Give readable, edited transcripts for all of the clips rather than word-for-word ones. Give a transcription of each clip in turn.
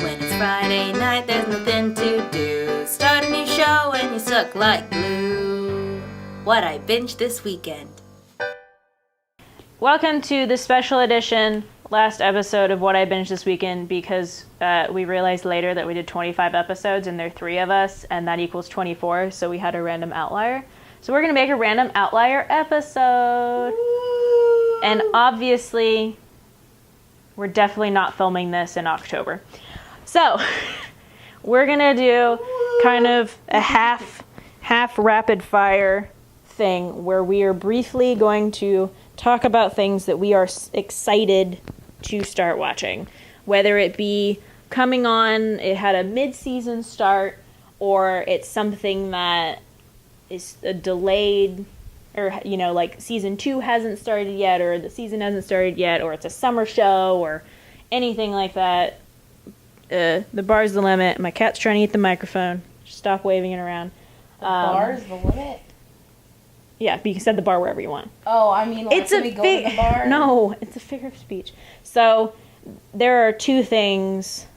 When it's Friday night, there's nothing to do. Start a new show and you suck like glue. What I binged this weekend. Welcome to the special edition last episode of What I Binged This Weekend, because we realized later that we did 25 episodes and there are 3 of us, and that equals 24, so we had a random outlier. So we're going to make a random outlier episode. Woo! And obviously, we're definitely not filming this in October. So, we're going to do kind of a half rapid fire thing where we are briefly going to talk about things that we are excited to start watching. Whether it be coming on, it had a mid-season start, or it's something that is a delayed, or, you know, like season 2 hasn't started yet, or the season hasn't started yet, or it's a summer show, or anything like that. The bar's the limit. My cat's trying to eat the microphone. Stop waving it around. The bar's the limit? Yeah, but you can set the bar wherever you want. Oh, I mean, like, can we go to the bar? No, it's a figure of speech. So, there are 2 things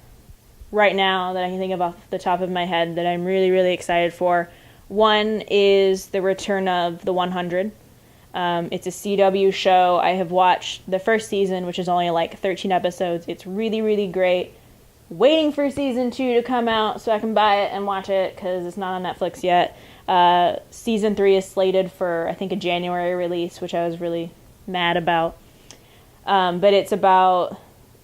right now that I can think of off the top of my head that I'm really, really excited for. One is the return of The 100. It's a CW show. I have watched the first season, which is only like 13 episodes. It's really, really great. Waiting for season 2 to come out so I can buy it and watch it, because it's not on Netflix yet. Season 3 is slated for, I think, a January release, which I was really mad about. But it's about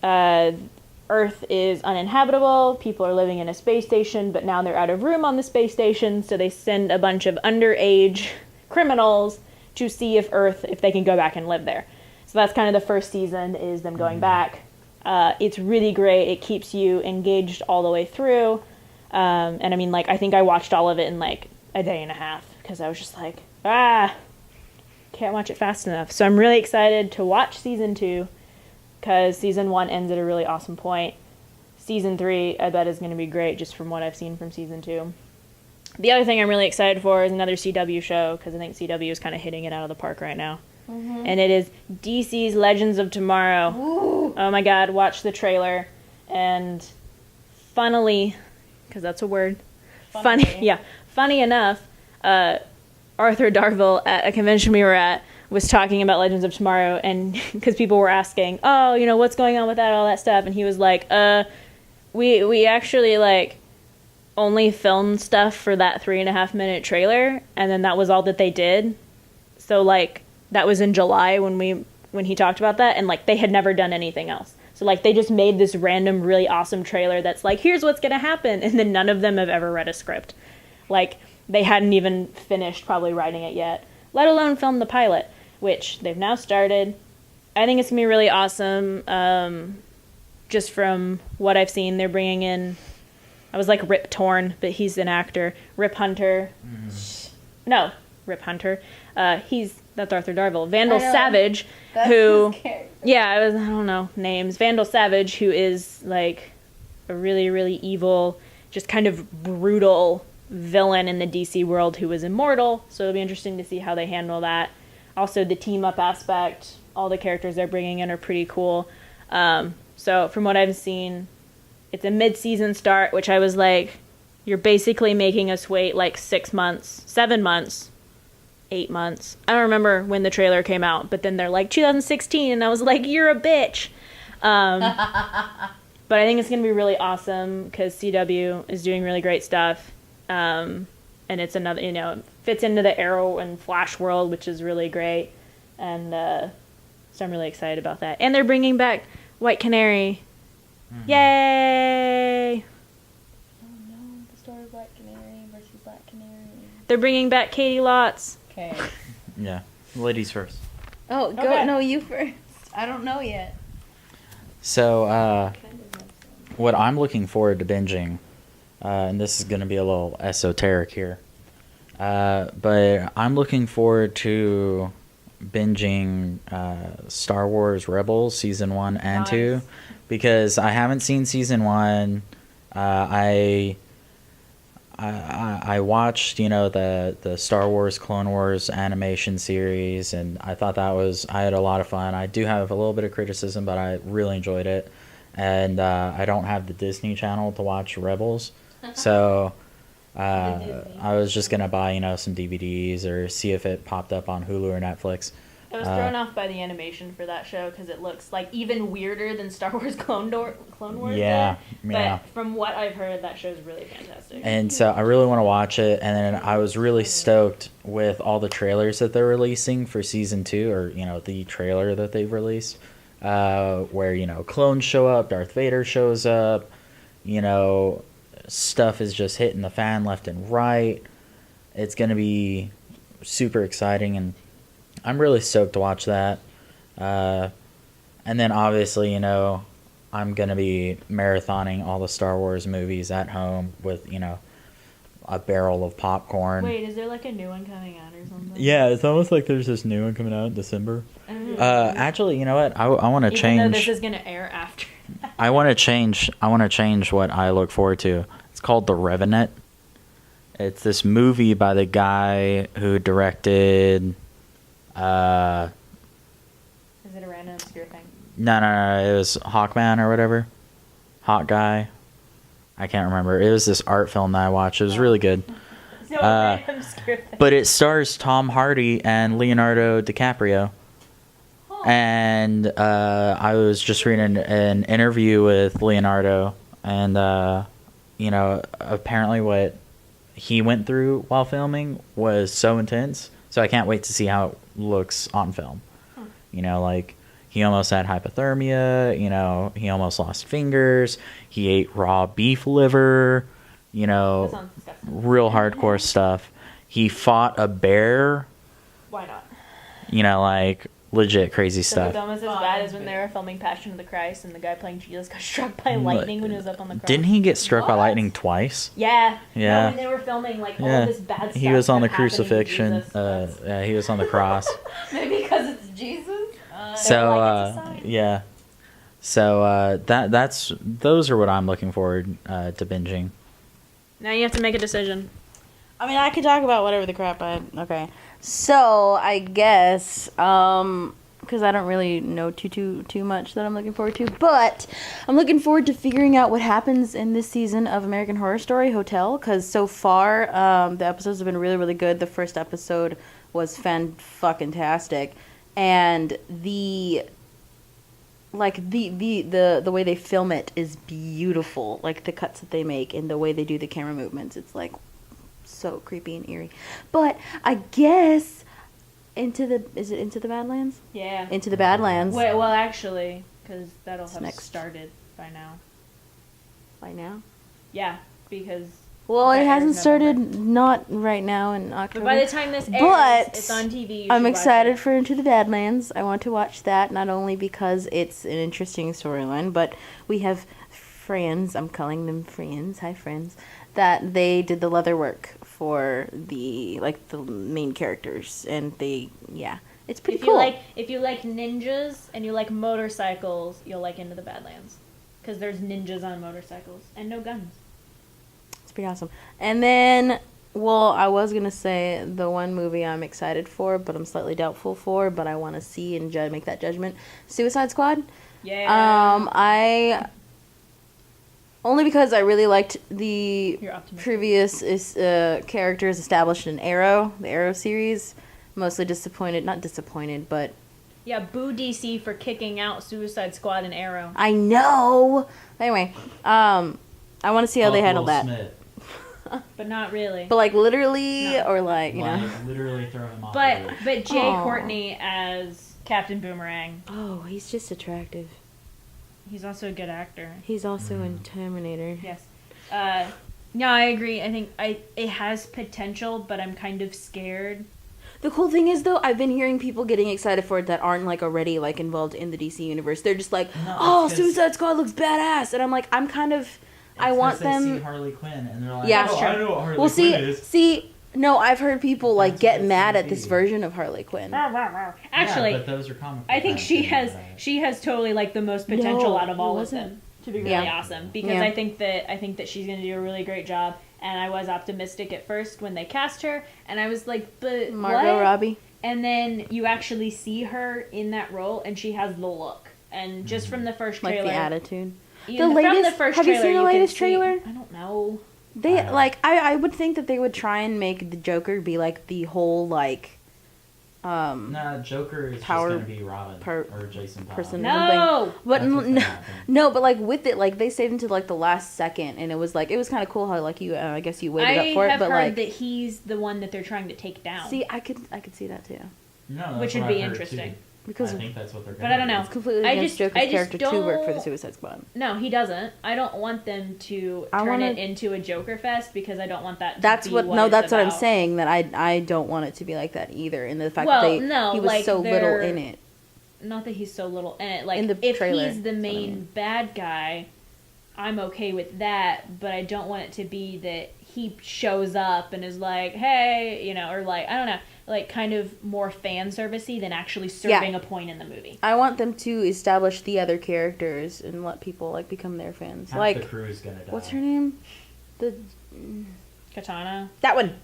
Earth is uninhabitable. People are living in a space station, but now they're out of room on the space station, so they send a bunch of underage criminals to see if they can go back and live there. So that's kind of the first season, is them going back. It's really great. It keeps you engaged all the way through. And I mean, like, I think I watched all of it in like a day and a half, because I was just like, can't watch it fast enough. So I'm really excited to watch season 2, because season 1 ends at a really awesome point. Season 3, I bet, is going to be great, just from what I've seen from season 2. The other thing I'm really excited for is another CW show, because I think CW is kind of hitting it out of the park right now. Mm-hmm. And it is DC's Legends of Tomorrow. Ooh. Oh my god, watch the trailer. And funnily, because that's a word. Funny enough, Arthur Darvill at a convention we were at was talking about Legends of Tomorrow, and because people were asking, oh, you know, what's going on with that, all that stuff, and he was like, we actually, like, only filmed stuff for that 3.5-minute trailer, and then that was all that they did. So, like, that was in July when he talked about that, and, like, they had never done anything else. So, like, they just made this random, really awesome trailer that's like, here's what's gonna happen, and then none of them have ever read a script. Like, they hadn't even finished probably writing it yet, let alone film the pilot, which they've now started. I think it's gonna be really awesome. Just from what I've seen, they're bringing in, I was like Rip Torn, but he's an actor. Rip Hunter. Mm-hmm. No, Rip Hunter. That's Arthur Darvill. Vandal Savage, that's who, his I don't know names. Vandal Savage, who is like a really, really evil, just kind of brutal villain in the DC world who was immortal. So it'll be interesting to see how they handle that. Also, the team up aspect, all the characters they're bringing in are pretty cool. So from what I've seen, it's a mid-season start, which I was like, you're basically making us wait like 6 months, 7 months, 8 months. I don't remember when the trailer came out, but then they're like 2016, and I was like, you're a bitch. But I think it's going to be really awesome, because CW is doing really great stuff. And it's another, you know, it fits into the Arrow and Flash world, which is really great. And so I'm really excited about that. And they're bringing back White Canary. Mm-hmm. Yay! Oh no, the story of White Canary versus Black Canary. They're bringing back Katie Lotz. Okay. Yeah, ladies first. Oh, go. Okay. No, you first. I don't know yet. So, what I'm looking forward to binging, and this is going to be a little esoteric here, but I'm looking forward to binging Star Wars Rebels Season 1 and 2, because I haven't seen Season 1. I watched, you know, the Star Wars Clone Wars animation series, and I thought I had a lot of fun. I do have a little bit of criticism, but I really enjoyed it. and I don't have the Disney Channel to watch Rebels, so I was just gonna buy some DVDs or see if it popped up on Hulu or Netflix. I was thrown off by the animation for that show because it looks like even weirder than Star Wars Clone Wars. Yeah, did. yeah. But from what I've heard, that show's really fantastic. And so I really want to watch it, and then I was really stoked with all the trailers that they're releasing for season 2, or the trailer that they've released, where clones show up, Darth Vader shows up, stuff is just hitting the fan left and right. It's gonna be super exciting, and I'm really stoked to watch that. And then obviously, I'm going to be marathoning all the Star Wars movies at home with, a barrel of popcorn. Wait, is there like a new one coming out or something? Yeah, it's almost like there's this new one coming out in December. Actually, you know what? I want to change. Even though this is going to air after. I want to change what I look forward to. It's called The Revenant. It's this movie by the guy who directed... Is it a random obscure thing? No. It was Hawkman or whatever. Hawk Guy. I can't remember. It was this art film that I watched. It was really good. So random obscure thing. But it stars Tom Hardy and Leonardo DiCaprio. Oh. And I was just reading an interview with Leonardo, and apparently what he went through while filming was so intense. So I can't wait to see how it looks on film. Like he almost had hypothermia, he almost lost fingers, he ate raw beef liver, real hardcore stuff. He fought a bear. Why not? Like legit crazy So stuff. it's almost as bad as when they were filming Passion of the Christ and the guy playing Jesus got struck by lightning when he was up on the cross. Didn't he get struck by lightning twice? Yeah. Yeah. No, when they were filming all of this bad stuff. He was on the kept happening to crucifixion. Jesus. Yeah, he was on the cross. Maybe because it's Jesus. So yeah. So those are what I'm looking forward to binging. Now you have to make a decision. I mean, I could talk about whatever the crap okay. So, I guess, because I don't really know too much that I'm looking forward to, but I'm looking forward to figuring out what happens in this season of American Horror Story Hotel, because so far, the episodes have been really, really good. The first episode was fan-fucking-tastic, and the way they film it is beautiful, like the cuts that they make and the way they do the camera movements, it's like so creepy and eerie. But I guess is it Into the Badlands? Yeah. Into the Badlands. Wait, well, actually, because that'll have next. started by now. By now? Yeah, because... Well, that it hasn't airs started November. not right now in October. But by the time this airs, But it's on TV. I'm excited for Into the Badlands. I want to watch that, not only because it's an interesting storyline, but we have friends, I'm calling them friends, hi friends, that they did the leather work for the main characters, and it's pretty cool. If you like ninjas and you like motorcycles, you'll like Into the Badlands, because there's ninjas on motorcycles and no guns. It's pretty awesome. And then, I was gonna say the one movie I'm excited for, but I'm slightly doubtful for, but I want to see and make that judgment. Suicide Squad. Yeah. Only because I really liked the You're optimistic. previous characters established in Arrow, the Arrow series. Mostly not disappointed, but... Yeah, boo DC for kicking out Suicide Squad and Arrow. I know! Anyway, I want to see how they handle that. Smith. But not really. But, literally, No. or, Literally throw him off. But Jay Aw. Courtney as Captain Boomerang. Oh, he's just attractive. He's also a good actor. He's also in Terminator. Yes. No, I agree. I think it has potential, but I'm kind of scared. The cool thing is, though, I've been hearing people getting excited for it that aren't, already, involved in the DC universe. They're just like, Suicide Squad looks badass! And I'm like, I want them... They see Harley Quinn, and they're like, Yeah, oh, sure. I know what Harley Quinn is. No, I've heard people, That's get what mad it's at this gonna be. version of Harley Quinn. Actually, Yeah, but those are comic I think books. she has totally the most potential No, out of all it of them wasn't. to be really Yeah. awesome, because Yeah. I think that she's going to do a really great job, and I was optimistic at first when they cast her, and I was like, but Margot what? Robbie. And then you actually see her in that role, and she has the look. and just from the first Like trailer, the attitude. even The from latest- the first have you trailer, seen the can latest see- trailer? I don't know. They I know. like I would think that they would try and make the Joker be like the whole like Nah, Joker is Power just gonna be Robin per- or Jason Todd. person. No. But That's what's no, gonna happen. no, but like with it, like they saved until like the last second, and it was kind of cool how like you, I guess you waited I up for it, have but heard like, that he's the one that they're trying to take down. see, I could see that too, No, that's Which what would be I've heard, interesting. too. because I think that's what they're But gonna I don't know. it's completely I against just Joker's don't- character to work for the Suicide Squad. No, he doesn't. I don't want them to I turn wanna- it into a Joker fest because I don't want that. That's to be what what it's that's what I'm about. saying, that I don't want it to be like that either, and the fact Well, that no, he was like, so little they're- in it. Not that he's so little in it. Like In the if trailer, he's the that's what I main mean. bad guy, I'm okay with that. But I don't want it to be that he shows up and is like, "Hey," or like I don't know, like kind of more fan servicey than actually serving a point in the movie. I want them to establish the other characters and let people like become their fans. Half like the crew is gonna die. what's her name? Katana. That one.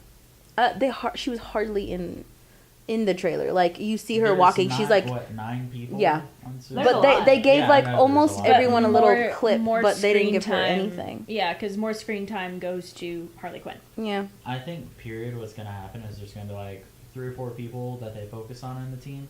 She was hardly in the trailer. Like you see her There's walking, she's like, 9 people. Yeah. on There's Suicide a but lot. they gave Yeah, like I know there's almost a lot. everyone a little More- clip, more but they didn't screen give her time. anything. Yeah, because more screen time goes to Harley Quinn. Yeah, I think period what's gonna happen is there's gonna be like 3 or 4 people that they focus on in the team.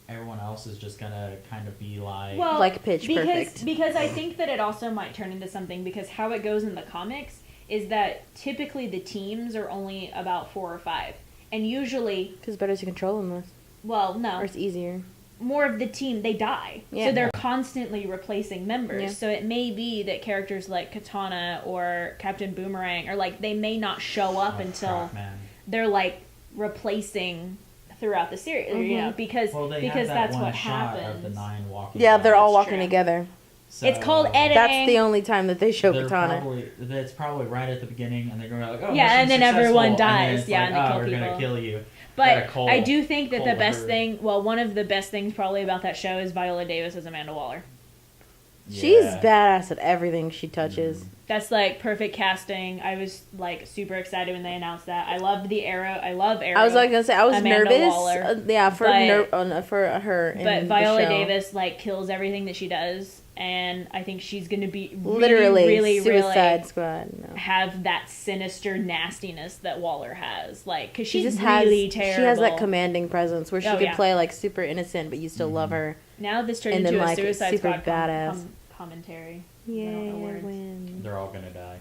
Everyone else is just gonna kind of be like Well, like Pitch because, Perfect. Because I think that it also might turn into something because how it goes in the comics is that typically the teams are only about 4 or 5. And usually, Because better to control them with, well, or no, it's easier. more of the team, they die. Yeah. So they're Yeah. constantly replacing members. Yeah. So it may be that characters like Katana or Captain Boomerang or like they may not show up oh, until crap, man. they're like replacing throughout the series, because Well, they because have that that's one what shot happens. of the 9 walking. Yeah, they're all That's walking true. together. So It's called editing. That's the only time that they show they're Katana. That's probably right at the beginning, and they're going to be like, oh, Yeah, mission and then everyone successful, and then dies. it's Yeah, like, and they kill we're people. gonna kill you. But Gotta call- I do think that the call best her. thing, well, one of the best things probably about that show is Viola Davis as Amanda Waller. She's Yeah. badass at everything she touches. That's like perfect casting. I was like super excited when they announced that. I loved the Arrow. I love Arrow. I was like gonna say I was Amanda nervous. Waller. Yeah, for But- for her. In but the Viola show. Davis like kills everything that she does, and I think she's gonna be really, Literally, really, Suicide really Squad. No. have that sinister nastiness that Waller has. Like, because She she's just really has. terrible. She has that commanding presence where she Oh, could yeah. play like super innocent, but you still love her. Now this turned and then, into a like, Suicide super Squad badass. commentary. Yeah, I don't know words. win. They're all gonna die.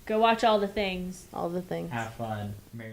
Go watch all the things. All the things. Have fun. Merry